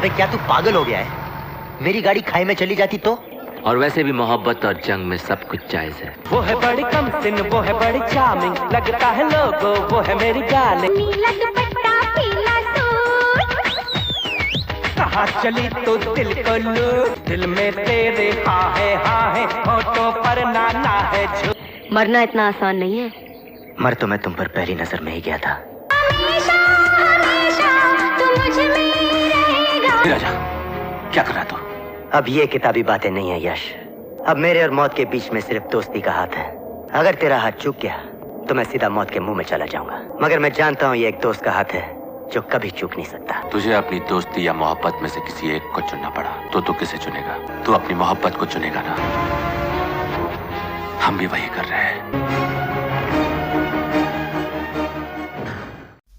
अबे क्या तू पागल हो गया है? मेरी गाड़ी खाई में चली जाती तो? और वैसे भी मोहब्बत और जंग में सब कुछ जायज है। वो है बड़ी कमसिन, वो है बड़ी चार्मिंग, लगता है लोगो वो है मेरी डार्लिंग। नीला दुपट्टा पीला सूट, कहाँ चली तो दिल को लूट, दिल में तेरे हाँ है होठों पर नाना है झूठ। मरना इतना आसान नहीं है। मर तो मैं तुम पर पहली नजर में ही गया था। हमेशा हमेशा तू मुझ में रहेगा। राजा क्या कर रहा तू? अब ये किताबी बातें नहीं है यश। अब मेरे और मौत के बीच में सिर्फ दोस्ती का हाथ है। अगर तेरा हाथ चूक गया तो मैं सीधा मौत के मुंह में चला जाऊंगा, मगर मैं जानता हूँ ये एक दोस्त का हाथ है जो कभी चूक नहीं सकता। तुझे अपनी दोस्ती या मोहब्बत में से किसी एक को चुनना पड़ा तो तू किसे चुनेगा? तू अपनी मोहब्बत को चुनेगा ना? हम भी वही कर रहे हैं।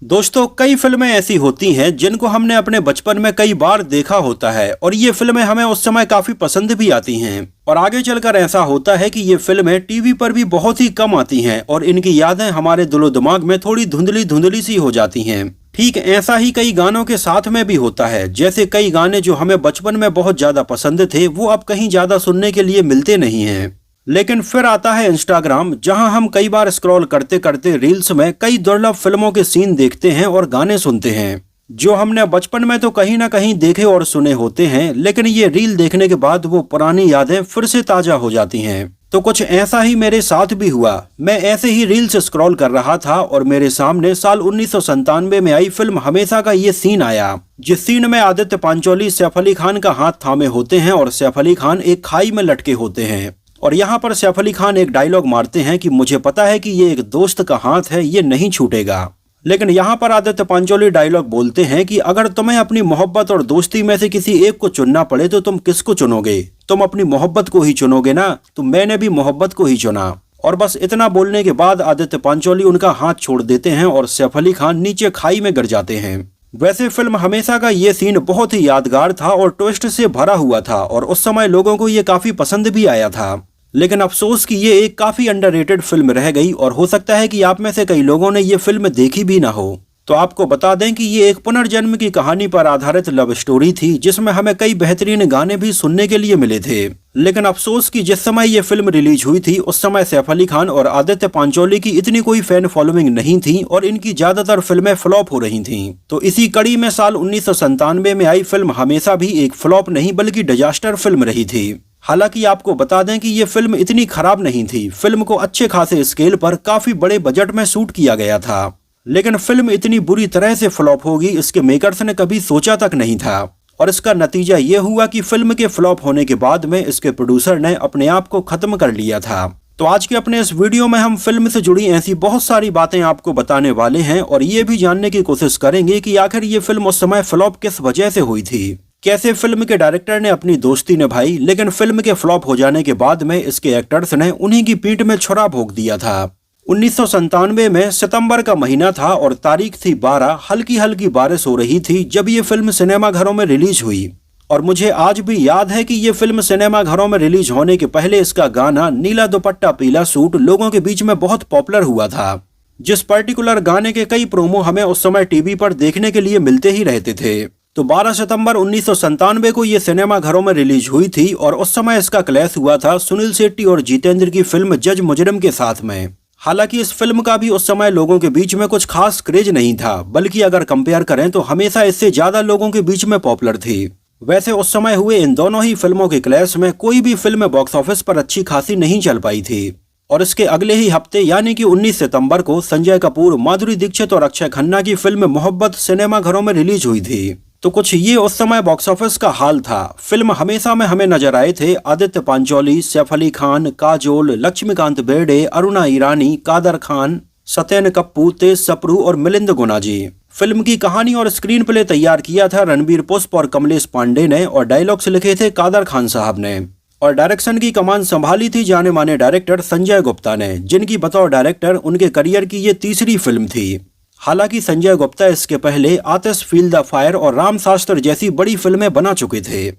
दोस्तों, कई फिल्में ऐसी होती हैं जिनको हमने अपने बचपन में कई बार देखा होता है और ये फिल्में हमें उस समय काफी पसंद भी आती हैं। और आगे चलकर ऐसा होता है कि ये फिल्में टीवी पर भी बहुत ही कम आती हैं और इनकी यादें हमारे दिलो दिमाग में थोड़ी धुंधली धुंधली सी हो जाती हैं। ठीक ऐसा ही कई गानों के साथ में भी होता है। जैसे कई गाने जो हमें बचपन में बहुत ज्यादा पसंद थे वो अब कहीं ज्यादा सुनने के लिए मिलते नहीं हैं। लेकिन फिर आता है इंस्टाग्राम, जहां हम कई बार स्क्रॉल करते करते रील्स में कई दुर्लभ फिल्मों के सीन देखते हैं और गाने सुनते हैं जो हमने बचपन में तो कहीं ना कहीं देखे और सुने होते हैं, लेकिन ये रील देखने के बाद वो पुरानी यादें फिर से ताजा हो जाती हैं। तो कुछ ऐसा ही मेरे साथ भी हुआ। मैं ऐसे ही रील्स स्क्रॉल कर रहा था और मेरे सामने साल 1997 में आई फिल्म हमेशा का ये सीन आया, जिस सीन में आदित्य पांचोली सैफ अली खान का हाथ थामे होते हैं और सैफ अली खान एक खाई में लटके होते हैं। और यहाँ पर सैफ अली खान एक डायलॉग मारते हैं कि मुझे पता है कि ये एक दोस्त का हाथ है, ये नहीं छूटेगा। लेकिन यहाँ पर आदित्य पांचोली डायलॉग बोलते हैं कि अगर तुम्हें अपनी मोहब्बत और दोस्ती में से किसी एक को चुनना पड़े तो तुम किसको चुनोगे? तुम अपनी मोहब्बत को ही चुनोगे ना? तो मैंने भी मोहब्बत को ही चुना। और बस इतना बोलने के बाद आदित्य पांचोली उनका हाथ छोड़ देते हैं और सैफ अली खान नीचे खाई में गिर जाते हैं। वैसे फिल्म हमेशा का ये सीन बहुत ही यादगार था और ट्विस्ट से भरा हुआ था और उस समय लोगों को ये काफी पसंद भी आया था। लेकिन अफसोस कि ये एक काफी अंडररेटेड फिल्म रह गई और हो सकता है कि आप में से कई लोगों ने ये फिल्म देखी भी ना हो। तो आपको बता दें कि ये एक पुनर्जन्म की कहानी पर आधारित लव स्टोरी थी, जिसमें हमें कई बेहतरीन गाने भी सुनने के लिए मिले थे। लेकिन अफसोस कि जिस समय ये फिल्म रिलीज हुई थी उस समय सैफ अली खान और आदित्य पांचोली की इतनी कोई फैन फॉलोइंग नहीं थी और इनकी ज्यादातर फिल्में फ्लॉप हो रही थीं। तो इसी कड़ी में साल 1997 में आई फिल्म हमेशा भी एक फ्लॉप नहीं बल्कि डिजास्टर फिल्म रही थी। हालांकि आपको बता दें कि ये फिल्म इतनी खराब नहीं थी। फिल्म को अच्छे खासे स्केल पर काफी बड़े बजट में शूट किया गया था, लेकिन फिल्म इतनी बुरी तरह से फ्लॉप होगी इसके मेकर्स ने कभी सोचा तक नहीं था। और इसका नतीजा ये हुआ कि फिल्म के फ्लॉप होने के बाद में इसके प्रोड्यूसर ने अपने आप को खत्म कर लिया था। तो आज के अपने इस वीडियो में हम फिल्म से जुड़ी ऐसी बहुत सारी बातें आपको बताने वाले हैं और ये भी जानने की कोशिश करेंगे कि आखिर ये फिल्म उस समय फ्लॉप किस वजह से हुई थी, कैसे फिल्म के डायरेक्टर ने अपनी दोस्ती निभाई, लेकिन फिल्म के फ्लॉप हो जाने के बाद में इसके एक्टर्स ने उन्हीं की पीठ में छुरा भोंक दिया था। 1997 में सितंबर का महीना था और तारीख थी 12। हल्की हल्की बारिश हो रही थी जब ये फिल्म सिनेमा घरों में रिलीज हुई। और मुझे आज भी याद है कि ये फिल्म सिनेमा घरों में रिलीज होने के पहले इसका गाना नीला दुपट्टा पीला सूट लोगों के बीच में बहुत पॉपुलर हुआ था। जिस पर्टिकुलर गाने के कई प्रोमो हमें उस समय टीवी पर देखने के लिए मिलते ही रहते थे। तो 12 सितंबर 1997 को ये सिनेमा घरों में रिलीज हुई थी और उस समय इसका क्लैश हुआ था सुनील शेट्टी और जितेंद्र की फिल्म जज मुजरिम के साथ में। हालांकि इस फिल्म का भी उस समय लोगों के बीच में कुछ खास क्रेज नहीं था, बल्कि अगर कंपेयर करें तो हमेशा इससे ज्यादा लोगों के बीच में पॉपुलर थी। वैसे उस समय हुए इन दोनों ही फिल्मों के क्लैश में कोई भी फिल्म बॉक्स ऑफिस पर अच्छी खासी नहीं चल पाई थी। और इसके अगले ही हफ्ते यानी कि 19 सितंबर को संजय कपूर, माधुरी दीक्षित और अक्षय खन्ना की फिल्म मोहब्बत सिनेमा घरों में रिलीज हुई थी। तो कुछ ये उस समय बॉक्स ऑफिस का हाल था। फिल्म हमेशा में हमें नजर आए थे आदित्य पांचोली, सैफ अली खान, काजोल, लक्ष्मीकांत बेर्डे, अरुणा ईरानी, कादर खान, सत्यन कप्पू, तेज सप्रू और मिलिंद गुना जी। फिल्म की कहानी और स्क्रीन प्ले तैयार किया था रणबीर पुष्प और कमलेश पांडे ने और डायलॉग्स लिखे थे कादर खान साहब ने। और डायरेक्शन की कमान संभाली थी जाने माने डायरेक्टर संजय गुप्ता ने, जिनकी बतौर डायरेक्टर उनके करियर की ये तीसरी फिल्म थी। हालांकि संजय गुप्ता इसके पहले आतिश फील द फायर और राम शास्त्र जैसी बड़ी फिल्में बना चुके थे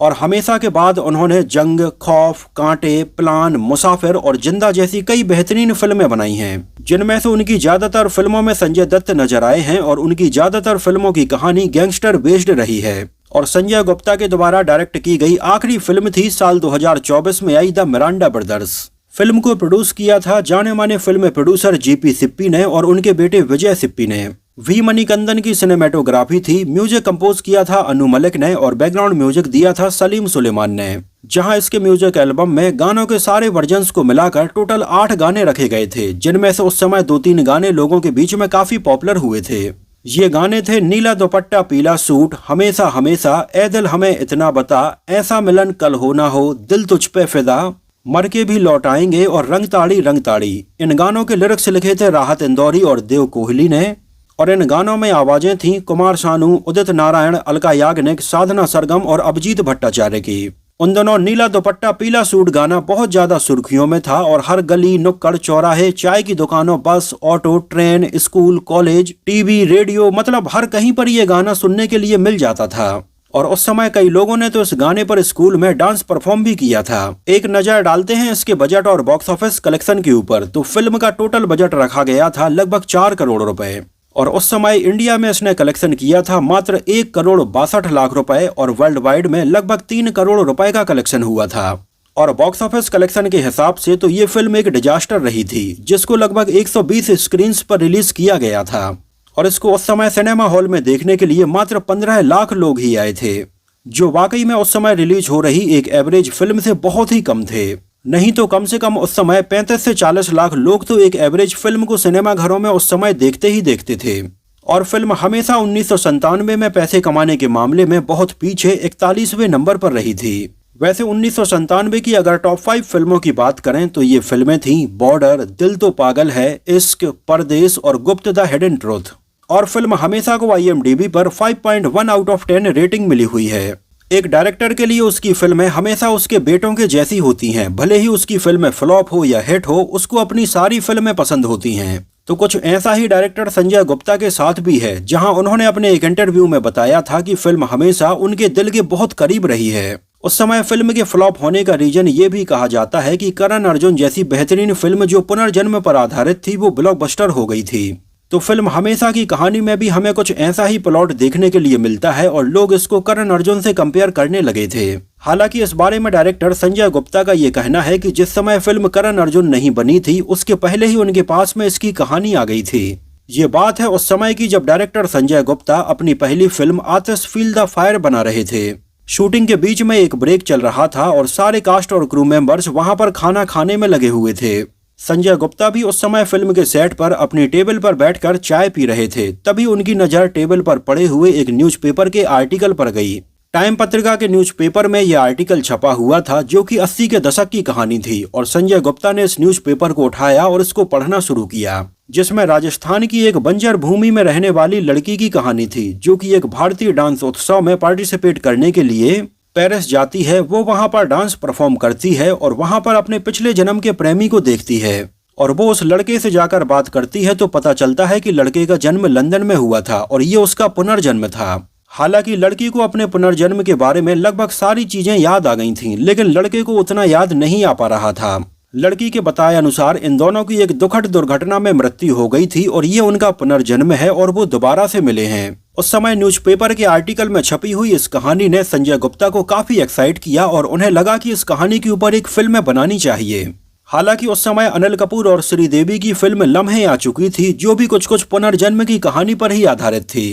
और हमेशा के बाद उन्होंने जंग, खौफ, कांटे, प्लान, मुसाफिर और जिंदा जैसी कई बेहतरीन फिल्में बनाई हैं, जिनमें से उनकी ज्यादातर फिल्मों में संजय दत्त नजर आए हैं और उनकी ज्यादातर फिल्मों की कहानी गैंगस्टर बेस्ड रही है। और संजय गुप्ता के द्वारा डायरेक्ट की गई आखिरी फिल्म थी साल 2024 में I the Miranda brothers. Film को प्रोड्यूस किया था जाने माने फिल्म प्रोड्यूसर जीपी सिप्पी ने और उनके बेटे विजय सिप्पी ने। वी मणिकंदन की सिनेमेटोग्राफी थी, म्यूजिक कंपोज किया था अनु मलिक ने और बैकग्राउंड म्यूजिक दिया था सलीम सुलेमान ने। जहां इसके म्यूजिक एल्बम में गानों के सारे वर्जन्स को मिलाकर टोटल 8 गाने रखे गए थे, जिनमें से उस समय 2-3 गाने लोगों के बीच में काफी पॉपुलर हुए थे। ये गाने थे नीला दुपट्टा पीला सूट, हमेशा हमेशा, ए दिल हमें इतना बता, ऐसा मिलन कल हो ना हो, दिल तुझ पे फिदा, मर के भी लौट आएंगे और रंग ताड़ी। इन गानों के लिरिक्स लिखे थे राहत इंदौरी और देव कोहली ने और इन गानों में आवाजें थीं कुमार सानू, उदित नारायण, अलका याग्निक, साधना सरगम और अभिजीत भट्टाचार्य की। उन दोनों नीला दुपट्टा पीला सूट गाना बहुत ज्यादा सुर्खियों में था और हर गली, नुक्कड़, चौराहे, चाय की दुकानों, बस, auto, train, school, college, TV, radio, मतलब हर कहीं पर ये गाना सुनने के लिए मिल जाता था। और उस समय कई लोगों ने तो इस गाने पर स्कूल में डांस परफॉर्म भी किया था। एक नजर डालते हैं इसके बजट और बॉक्स ऑफिस कलेक्शन के ऊपर। तो फिल्म का टोटल बजट रखा गया था लगभग 4 करोड़ रुपए और उस समय इंडिया में इसने कलेक्शन किया था मात्र 1,62,00,000 रुपए और वर्ल्ड वाइड में लगभग 3 करोड़ रुपए का कलेक्शन हुआ था। और बॉक्स ऑफिस कलेक्शन के हिसाब से तो ये फिल्म एक डिजास्टर रही थी, जिसको लगभग 120 स्क्रीन्स पर रिलीज किया गया था और इसको उस समय सिनेमा हॉल में देखने के लिए मात्र 15 लाख लोग ही आए थे, जो वाकई में उस समय रिलीज हो रही एक एवरेज फिल्म से बहुत ही कम थे। नहीं तो कम से कम उस समय 35 से 40 लाख लोग तो एक एवरेज फिल्म को सिनेमा घरों में उस समय देखते ही देखते थे। और फिल्म हमेशा 1997 में पैसे कमाने के मामले में बहुत पीछे 41वें नंबर पर रही थी। वैसे 1997 की अगर टॉप 5 फिल्मों की बात करें तो ये फिल्में थीं बॉर्डर, दिल तो पागल है, इश्क, परदेश और गुप्त द हिडन ट्रूथ। और फिल्म हमेशा को IMDb पर 5.1 आउट ऑफ 10 रेटिंग मिली हुई है। एक डायरेक्टर के लिए उसकी फिल्में हमेशा उसके बेटों के जैसी होती हैं, भले ही उसकी फिल्में फ्लॉप हो या हिट हो, उसको अपनी सारी फिल्में पसंद होती हैं। तो कुछ ऐसा ही डायरेक्टर संजय गुप्ता के साथ भी है, जहां उन्होंने अपने एक इंटरव्यू में बताया था कि फिल्म हमेशा उनके दिल के बहुत करीब रही है। उस समय फिल्म के फ्लॉप होने का रीजन ये भी कहा जाता है कि करण अर्जुन जैसी बेहतरीन फिल्म जो पुनर्जन्म पर आधारित थी वो ब्लॉकबस्टर हो गई थी। तो फिल्म हमेशा की कहानी में भी हमें कुछ ऐसा ही प्लॉट देखने के लिए मिलता है और लोग इसको करण अर्जुन से कंपेयर करने लगे थे। हालांकि इस बारे में डायरेक्टर संजय गुप्ता का ये कहना है कि जिस समय फिल्म करण अर्जुन नहीं बनी थी उसके पहले ही उनके पास में इसकी कहानी आ गई थी। ये बात है उस समय की जब डायरेक्टर संजय गुप्ता अपनी पहली फिल्म आतिश फील द फायर बना रहे थे। शूटिंग के बीच में एक ब्रेक चल रहा था और सारे कास्ट और क्रू मेंबर्स वहां पर खाना खाने में लगे हुए थे। संजय गुप्ता भी उस समय फिल्म के सेट पर अपनी टेबल पर बैठकर चाय पी रहे थे। तभी उनकी नजर टेबल पर पड़े हुए एक न्यूज़पेपर के आर्टिकल पर गई। टाइम पत्रिका के न्यूज़पेपर में यह आर्टिकल छपा हुआ था जो कि 80 के दशक की कहानी थी और संजय गुप्ता ने इस न्यूज़पेपर को उठाया और इसको पढ़ना शुरू किया, जिसमें राजस्थान की एक बंजर भूमि में रहने वाली लड़की की कहानी थी जो कि एक भारतीय डांस उत्सव में पार्टिसिपेट करने के लिए पेरिस जाती है। वो वहां पर डांस परफॉर्म करती है और वहां पर अपने पिछले जन्म के प्रेमी को देखती है और वो उस लड़के से जाकर बात करती है तो पता चलता है कि लड़के का जन्म लंदन में हुआ था और ये उसका पुनर्जन्म था। हालांकि लड़की को अपने पुनर्जन्म के बारे में लगभग सारी चीजें याद आ गई थीं, लेकिन लड़के को उतना याद नहीं आ पा रहा था। लड़की के बताए अनुसार इन दोनों की एक दुखद दुर्घटना में मृत्यु हो गई थी और ये उनका पुनर्जन्म है और वो दोबारा से मिले हैं। उस समय न्यूज़पेपर के आर्टिकल में छपी हुई इस कहानी ने संजय गुप्ता को काफी एक्साइट किया और उन्हें लगा कि इस कहानी के ऊपर एक फिल्म बनानी चाहिए। हालांकि उस समय अनिल कपूर और श्रीदेवी की फिल्म लम्हे आ चुकी थी जो भी कुछ पुनर्जन्म की कहानी पर ही आधारित थी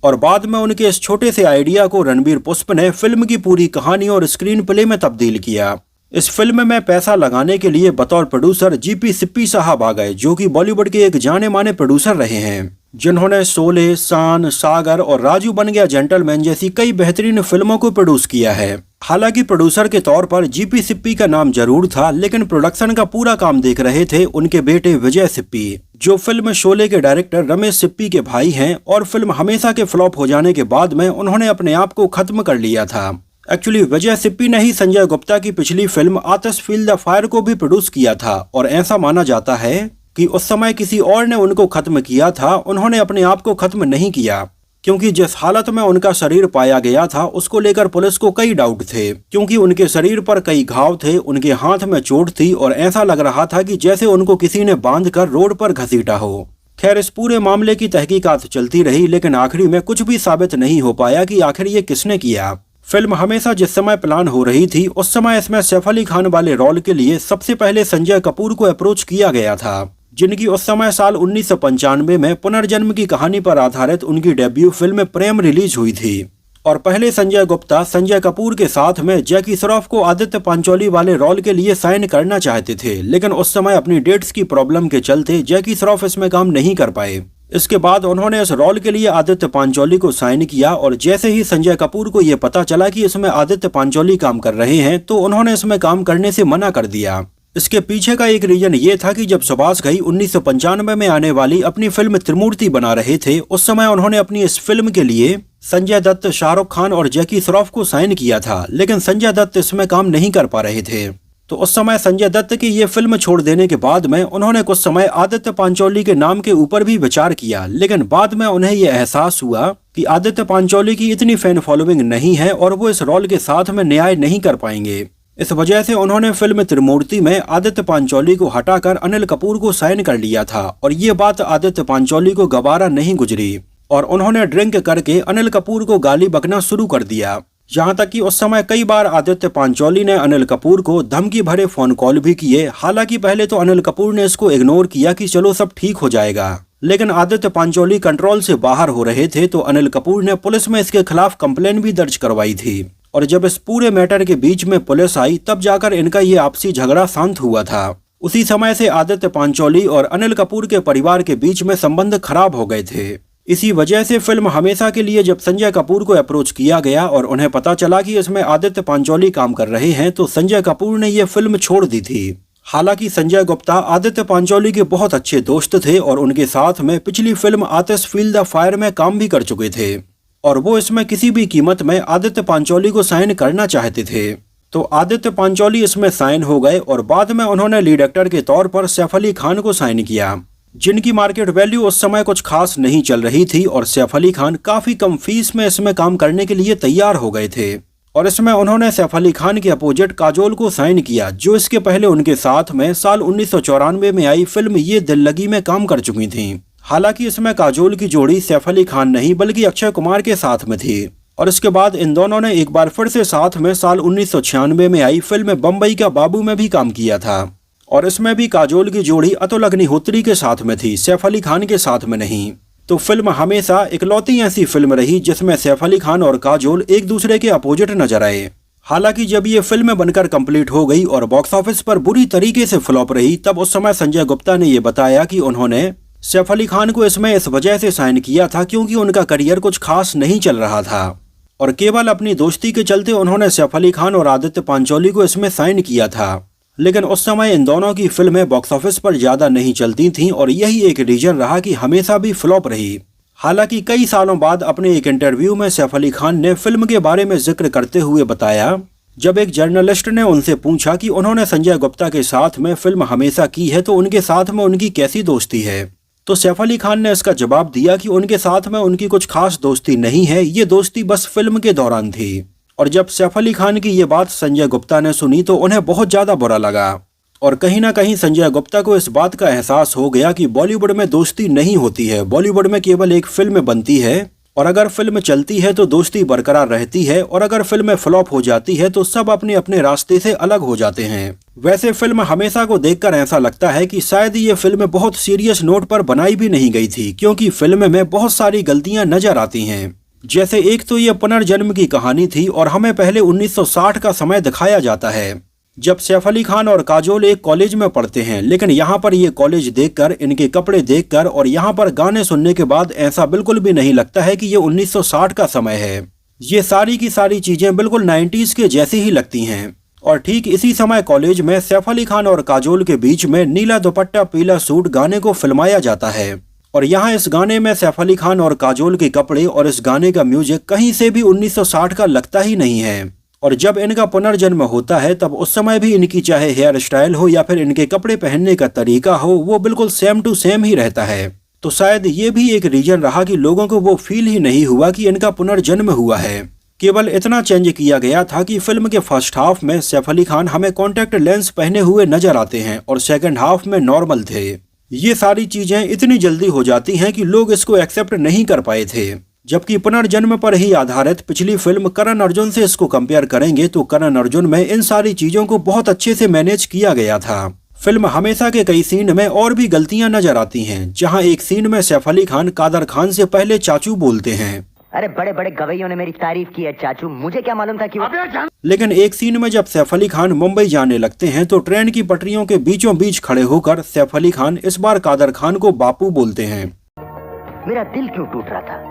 और बाद में उनके इस छोटे से आइडिया को रणबीर पुष्प ने फिल्म की पूरी कहानी और स्क्रीन प्ले में तब्दील किया। इस फिल्म में पैसा लगाने के लिए बतौर प्रोड्यूसर जीपी सिप्पी साहब आ गए, जो कि बॉलीवुड के एक जाने माने प्रोड्यूसर रहे हैं, जिन्होंने शोले, शान, सागर और राजू बन गया जेंटलमैन जैसी कई बेहतरीन फिल्मों को प्रोड्यूस किया है। हालांकि प्रोड्यूसर के तौर पर जीपी सिप्पी का नाम जरूर था, लेकिन प्रोडक्शन का पूरा काम देख रहे थे उनके बेटे विजय सिप्पी, जो फिल्म शोले के डायरेक्टर रमेश सिप्पी के भाई हैं। और फिल्म हमेशा के फ्लॉप हो जाने के बाद में उन्होंने अपने आप को खत्म कर लिया था। एक्चुअली विजय सिप्पी ने ही संजय गुप्ता की पिछली फिल्म आतिश फील द फायर को भी प्रोड्यूस किया था और ऐसा माना जाता है कि उस समय किसी और ने उनको खत्म किया था, उन्होंने अपने आप को खत्म नहीं किया, क्योंकि जिस हालत में उनका शरीर पाया गया था उसको लेकर पुलिस को कई डाउट थे, क्योंकि उनके शरीर पर कई घाव थे, उनके हाथ में चोट थी और ऐसा लग रहा था कि जैसे उनको किसी ने बांधकर रोड पर घसीटा हो। खैर, इस पूरे मामले की तहकीकात चलती रही, लेकिन आखिरी में कुछ भी साबित नहीं हो पाया कि आखिर ये किसने किया। फिल्म हमेशा जिस समय प्लान हो रही थी उस समय इसमें सैफ अली खान वाले रोल के लिए सबसे पहले संजय कपूर को अप्रोच किया गया था, जिनकी उस समय साल 1995 में पुनर्जन्म की कहानी पर आधारित उनकी डेब्यू फिल्म प्रेम रिलीज हुई थी। और पहले संजय गुप्ता संजय कपूर के साथ में जैकी श्रॉफ को आदित्य पांचोली वाले रोल के लिए साइन करना चाहते थे, लेकिन उस समय अपनी डेट्स की प्रॉब्लम के चलते जैकी श्रॉफ इसमें काम नहीं कर पाए। इसके बाद उन्होंने इस रोल के लिए आदित्य पांचोली को साइन किया, और जैसे ही संजय कपूर को ये पता चला कि इसमें आदित्य पांचोली काम कर रहे हैं तो उन्होंने इसमें काम करने से मना कर दिया। इसके पीछे का एक रीजन ये था कि जब सुभाष घई 1995 में आने वाली अपनी फिल्म त्रिमूर्ति बना रहे थे, उस समय उन्होंने अपनी इस फिल्म के लिए संजय दत्त, शाहरुख खान और जैकी श्रॉफ को साइन किया था, लेकिन संजय दत्त इसमें काम नहीं कर पा रहे थे। तो उस समय संजय दत्त की ये फिल्म छोड़ देने के बाद में उन्होंने कुछ समय आदित्य पांचोली के नाम के ऊपर भी विचार किया, लेकिन बाद में उन्हें ये एहसास हुआ कि आदित्य पांचोली की इतनी फैन फॉलोइंग नहीं है और वो इस रोल के साथ में न्याय नहीं कर पाएंगे। इस वजह से उन्होंने फिल्म त्रिमूर्ति में आदित्य पांचोली को हटाकर अनिल कपूर को साइन कर लिया था, और ये बात आदित्य पांचोली को गवारा नहीं गुजरी और उन्होंने ड्रिंक करके अनिल कपूर को गाली बकना शुरू कर दिया। यहाँ तक कि उस समय कई बार आदित्य पांचोली ने अनिल कपूर को धमकी भरे फोन कॉल भी किए। हालांकि पहले तो अनिल कपूर ने इसको इग्नोर किया कि चलो सब ठीक हो जाएगा, लेकिन आदित्य पांचोली कंट्रोल से बाहर हो रहे थे तो अनिल कपूर ने पुलिस में इसके खिलाफ कंप्लेन भी दर्ज करवाई थी। और जब इस पूरे मैटर के बीच में पुलिस आई तब जाकर इनका ये आपसी झगड़ा शांत हुआ था। उसी समय से आदित्य पांचोली और अनिल कपूर के परिवार के बीच में संबंध खराब हो गए थे। इसी वजह से फिल्म हमेशा के लिए जब संजय कपूर को अप्रोच किया गया और उन्हें पता चला कि इसमें आदित्य पांचोली काम कर रहे हैं तो संजय कपूर ने ये फिल्म छोड़ दी थी। हालांकि संजय गुप्ता आदित्य पांचोली के बहुत अच्छे दोस्त थे और उनके साथ में पिछली फिल्म आतिश फील द फायर में काम भी कर चुके थे, और वो इसमें किसी भी कीमत में आदित्य पांचोली को साइन करना चाहते थे। तो आदित्य पांचोली इसमें साइन हो गए और बाद में उन्होंने लीड एक्टर के तौर पर सैफ अली खान को साइन किया, जिनकी मार्केट वैल्यू उस समय कुछ खास नहीं चल रही थी और सैफ अली खान काफी कम फीस में इसमें काम करने के लिए तैयार हो गए थे। और इसमें उन्होंने सैफ अली खान के अपोजिट काजोल को साइन किया, जो इसके पहले उनके साथ में साल 1994 में आई फिल्म ये दिल लगी में काम कर चुकी थी। हालांकि इसमें काजोल की जोड़ी सैफ अली खान नहीं बल्कि अक्षय कुमार के साथ में थी। और इसके बाद इन दोनों ने एक बार फिर से साथ में साल 1996 में आई फिल्म बम्बई का बाबू में भी काम किया था, और इसमें भी काजोल की जोड़ी अतुल अग्निहोत्री के साथ में थी, सैफ अली खान के साथ में नहीं। तो फिल्म हमेशा इकलौती ऐसी फिल्म रही जिसमें सैफ अली खान और काजोल एक दूसरे के अपोजिट नजर आए। हालांकि जब ये फिल्म बनकर कंप्लीट हो गई और बॉक्स ऑफिस पर बुरी तरीके से फ्लॉप रही, तब उस समय संजय गुप्ता ने ये बताया कि उन्होंने सैफ अली खान को इसमें इस वजह से साइन किया था क्योंकि उनका करियर कुछ खास नहीं चल रहा था, और केवल अपनी दोस्ती के चलते उन्होंने सैफ अली खान और आदित्य पांचोली को इसमें साइन किया था। लेकिन उस समय इन दोनों की फिल्में बॉक्स ऑफिस पर ज्यादा नहीं चलती थीं और यही एक रीजन रहा कि हमेशा भी फ्लॉप रही। हालांकि कई सालों बाद अपने एक इंटरव्यू में सैफ अली खान ने फिल्म के बारे में जिक्र करते हुए बताया, जब एक जर्नलिस्ट ने उनसे पूछा कि उन्होंने संजय गुप्ता के साथ में फिल्म हमेशा की है तो उनके साथ में उनकी कैसी दोस्ती है, तो सैफ अली खान ने इसका जवाब दिया कि उनके साथ में उनकी कुछ खास दोस्ती नहीं है, ये दोस्ती बस फिल्म के दौरान थी। और जब सैफ अली खान की ये बात संजय गुप्ता ने सुनी तो उन्हें बहुत ज्यादा बुरा लगा, और कहीं ना कहीं संजय गुप्ता को इस बात का एहसास हो गया कि बॉलीवुड में दोस्ती नहीं होती है। बॉलीवुड में केवल एक फिल्म बनती है और अगर फिल्म चलती है तो दोस्ती बरकरार रहती है, और अगर फिल्म फ्लॉप हो जाती है तो सब अपने अपने रास्ते से अलग हो जाते हैं। वैसे फिल्म हमेशा को देखकर ऐसा लगता है कि शायद ये फिल्म बहुत सीरियस नोट पर बनाई भी नहीं गई थी, क्योंकि फिल्म में बहुत सारी गलतियां नजर आती हैं। जैसे एक तो ये पुनर्जन्म की कहानी थी और हमें पहले 1960 का समय दिखाया जाता है जब सैफ अली खान और काजोल एक कॉलेज में पढ़ते हैं, लेकिन यहाँ पर ये कॉलेज देखकर, इनके कपड़े देखकर और यहाँ पर गाने सुनने के बाद ऐसा बिल्कुल भी नहीं लगता है कि ये 1960 का समय है। ये सारी की सारी चीजें बिल्कुल 90s के जैसी ही लगती हैं। और ठीक इसी समय कॉलेज में सैफ अली खान और काजोल के बीच में नीला दुपट्टा पीला सूट गाने को फिल्माया जाता है, और यहाँ इस गाने में सैफ अली खान और काजोल के कपड़े और इस गाने का म्यूजिक कहीं से भी 1960 का लगता ही नहीं है। और जब इनका पुनर्जन्म होता है तब उस समय भी इनकी चाहे हेयर स्टाइल हो या फिर इनके कपड़े पहनने का तरीका हो, वो बिल्कुल सेम टू सेम ही रहता है। तो शायद ये भी एक रीजन रहा कि लोगों को वो फील ही नहीं हुआ कि इनका पुनर्जन्म हुआ है। केवल इतना चेंज किया गया था कि फिल्म के फर्स्ट हाफ में सैफ अली खान हमें कॉन्टैक्ट लेंस पहने हुए नजर आते हैं और सेकंड हाफ में नॉर्मल थे। ये सारी चीजें इतनी जल्दी हो जाती हैं कि लोग इसको एक्सेप्ट नहीं कर पाए थे। जबकि पुनर्जन्म पर ही आधारित पिछली फिल्म करण अर्जुन से इसको कंपेयर करेंगे तो करण अर्जुन में इन सारी चीजों को बहुत अच्छे से मैनेज किया गया था। फिल्म हमेशा के कई सीन में और भी गलतियां नजर आती हैं, जहां एक सीन में सैफ अली खान कादर खान से पहले चाचू बोलते हैं। अरे बड़े बड़े गवैयों ने मेरी तारीफ की है चाचू, मुझे क्या मालूम था कि लेकिन एक सीन में जब सैफ अली खान मुंबई जाने लगते हैं तो ट्रेन की पटरियों के बीचों बीच खड़े होकर सैफ अली खान इस बार कादर खान को बापू बोलते हैं। मेरा दिल क्यों टूट रहा था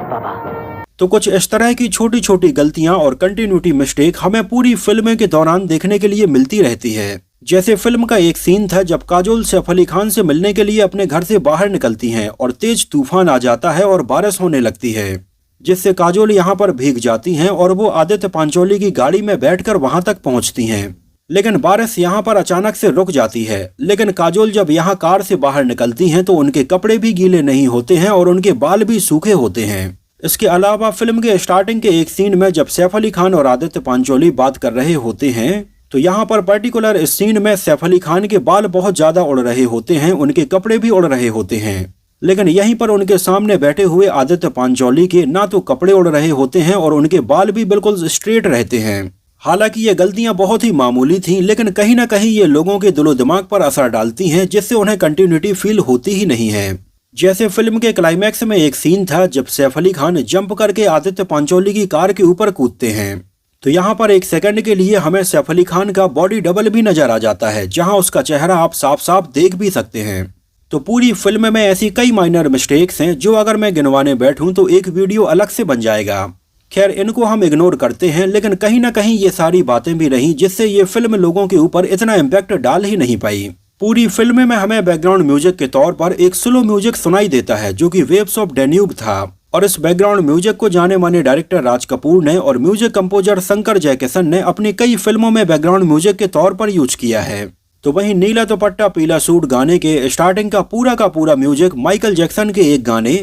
बाबा। तो कुछ इस तरह की छोटी छोटी गलतियां और कंटिन्यूटी मिस्टेक हमें पूरी फिल्म के दौरान देखने के लिए मिलती रहती है। जैसे फिल्म का एक सीन था जब काजोल सैफ अली खान से मिलने के लिए अपने घर से बाहर निकलती हैं और तेज तूफान आ जाता है और बारिश होने लगती है, जिससे काजोल यहाँ पर भीग जाती हैं और वो आदित्य पांचोली की गाड़ी में बैठकर वहां तक पहुंचती हैं। लेकिन बारिश यहाँ पर अचानक से रुक जाती है। लेकिन काजोल जब यहाँ कार से बाहर निकलती हैं तो उनके कपड़े भी गीले नहीं होते हैं और उनके बाल भी सूखे होते हैं। इसके अलावा फिल्म के स्टार्टिंग के एक सीन में जब सैफ अली खान और आदित्य पांचोली बात कर रहे होते हैं तो यहाँ पर पर्टिकुलर इस सीन में सैफ अली खान के बाल बहुत ज्यादा उड़ रहे होते हैं, उनके कपड़े भी उड़ रहे होते हैं। लेकिन यहीं पर उनके सामने बैठे हुए आदित्य पांचोली के ना तो कपड़े उड़ रहे होते हैं और उनके बाल भी बिल्कुल स्ट्रेट रहते हैं। हालांकि ये गलतियां बहुत ही मामूली थीं, लेकिन कहीं ना कहीं ये लोगों के दिलो दिमाग पर असर डालती हैं, जिससे उन्हें कंटिन्यूटी फील होती ही नहीं है। जैसे फिल्म के क्लाइमैक्स में एक सीन था जब सैफ अली खान जंप करके आदित्य पांचोली की कार के ऊपर कूदते हैं, तो यहाँ पर एक सेकंड के लिए हमें सैफ अली खान का बॉडी डबल भी नजर आ जाता है, जहाँ उसका चेहरा आप साफ साफ देख भी सकते हैं। तो पूरी फिल्म में ऐसी कई माइनर मिस्टेक्स हैं जो अगर मैं गिनवाने बैठूं तो एक वीडियो अलग से बन जाएगा। खैर इनको हम इग्नोर करते हैं, लेकिन कहीं ना कहीं ये सारी बातें भी रहीं जिससे ये फिल्म लोगों के ऊपर इतना इम्पैक्ट डाल ही नहीं पाई। पूरी फिल्म में हमें बैकग्राउंड म्यूजिक के तौर पर एक स्लो म्यूजिक सुनाई देता है जो कि वेव्स ऑफ डैन्यूब था, और इस बैकग्राउंड म्यूजिक को जाने माने डायरेक्टर राज कपूर ने और म्यूजिक कंपोजर शंकर जयकिशन ने अपनी कई फिल्मों में बैकग्राउंड म्यूजिक के तौर पर यूज किया है। तो वहीं नीला दुपट्टा पीला सूट गाने के स्टार्टिंग का पूरा म्यूजिक माइकल जैक्सन के एक गाने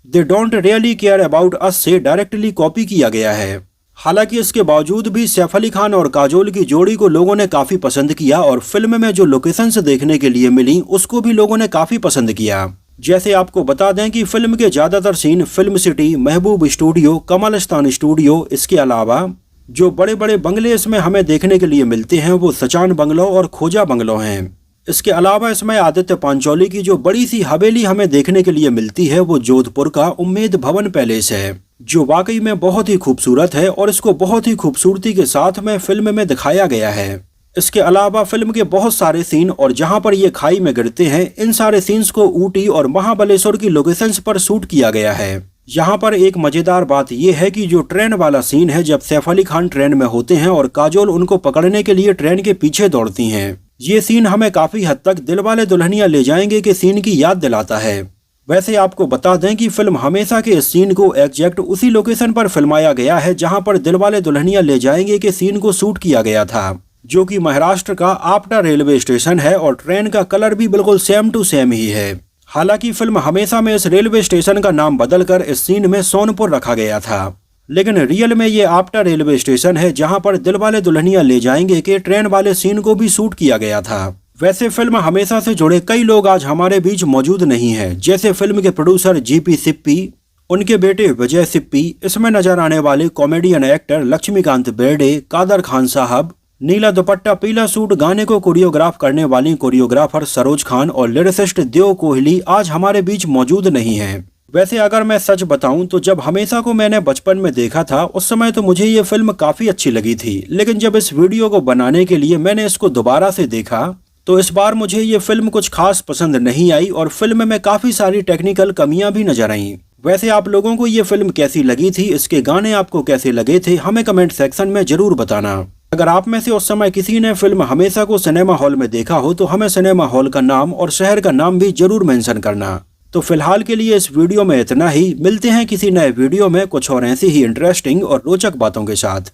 they don't really care about us से डायरेक्टली कॉपी किया गया है। हालांकि इसके बावजूद भी सैफ अली खान और काजोल की जोड़ी को लोगों ने काफी पसंद किया और फिल्म में जो लोकेशंस देखने के लिए मिली उसको भी लोगों ने काफी पसंद किया। जैसे आपको बता दें कि फिल्म के ज्यादातर सीन फिल्म सिटी, महबूब स्टूडियो, कमलस्तान स्टूडियो, इसके अलावा जो बड़े बड़े बंगले इसमें हमें देखने के लिए मिलते हैं वो सचान बंगलो और खोजा बंगलो हैं। इसके अलावा इसमें आदित्य पांचोली की जो बड़ी सी हवेली हमें देखने के लिए मिलती है वो जोधपुर का उम्मेद भवन पैलेस है, जो वाकई में बहुत ही खूबसूरत है और इसको बहुत ही खूबसूरती के साथ में फिल्म में दिखाया गया है। इसके अलावा फिल्म के बहुत सारे सीन और जहां पर ये खाई में गिरते हैं, इन सारे सीन्स को ऊटी और महाबलेश्वर की लोकेशंस पर शूट किया गया है। यहाँ पर एक मजेदार बात यह है कि जो ट्रेन वाला सीन है जब सैफ अली खान ट्रेन में होते हैं और काजोल उनको पकड़ने के लिए ट्रेन के पीछे दौड़ती हैं, ये सीन हमें काफी हद तक दिलवाले दुल्हनिया ले जाएंगे के सीन की याद दिलाता है। वैसे आपको बता दें कि फिल्म हमेशा के इस सीन को एग्जैक्ट उसी लोकेशन पर फिल्माया गया है जहां पर दिलवाले दुल्हनिया ले जाएंगे के सीन को शूट किया गया था, जो कि महाराष्ट्र का आपटा रेलवे स्टेशन है और ट्रेन का कलर भी बिल्कुल सेम टू सेम ही है। हालांकि फिल्म हमेशा में इस रेलवे स्टेशन का नाम बदलकर इस सीन में सोनपुर रखा गया था, लेकिन रियल में ये आपटा रेलवे स्टेशन है जहां पर दिलवाले दुल्हनिया ले जाएंगे के ट्रेन वाले सीन को भी शूट किया गया था। वैसे फिल्म हमेशा से जुड़े कई लोग आज हमारे बीच मौजूद नहीं है, जैसे फिल्म के प्रोड्यूसर जीपी सिप्पी, उनके बेटे विजय सिप्पी, इसमें नजर आने वाले कॉमेडियन एक्टर लक्ष्मीकांत बेर्डे, कादर खान साहब, नीला दुपट्टा पीला सूट गाने को कोरियोग्राफ करने वाली कोरियोग्राफर सरोज खान और लिरिसिस्ट देव कोहली आज हमारे बीच मौजूद नहीं हैं। वैसे अगर मैं सच बताऊं तो जब हमेशा को मैंने बचपन में देखा था उस समय तो मुझे ये फिल्म काफी अच्छी लगी थी, लेकिन जब इस वीडियो को बनाने के लिए मैंने इसको दोबारा से देखा तो इस बार मुझे ये फिल्म कुछ खास पसंद नहीं आई और फिल्म में काफी सारी टेक्निकल कमियां भी नजर आईं। वैसे आप लोगों को ये फिल्म कैसी लगी थी, इसके गाने आपको कैसे लगे थे, हमें कमेंट सेक्शन में जरूर बताना। अगर आप में से उस समय किसी ने फिल्म हमेशा को सिनेमा हॉल में देखा हो तो हमें सिनेमा हॉल का नाम और शहर का नाम भी जरूर मेंशन करना। तो फिलहाल के लिए इस वीडियो में इतना ही। मिलते हैं किसी नए वीडियो में कुछ और ऐसी ही इंटरेस्टिंग और रोचक बातों के साथ।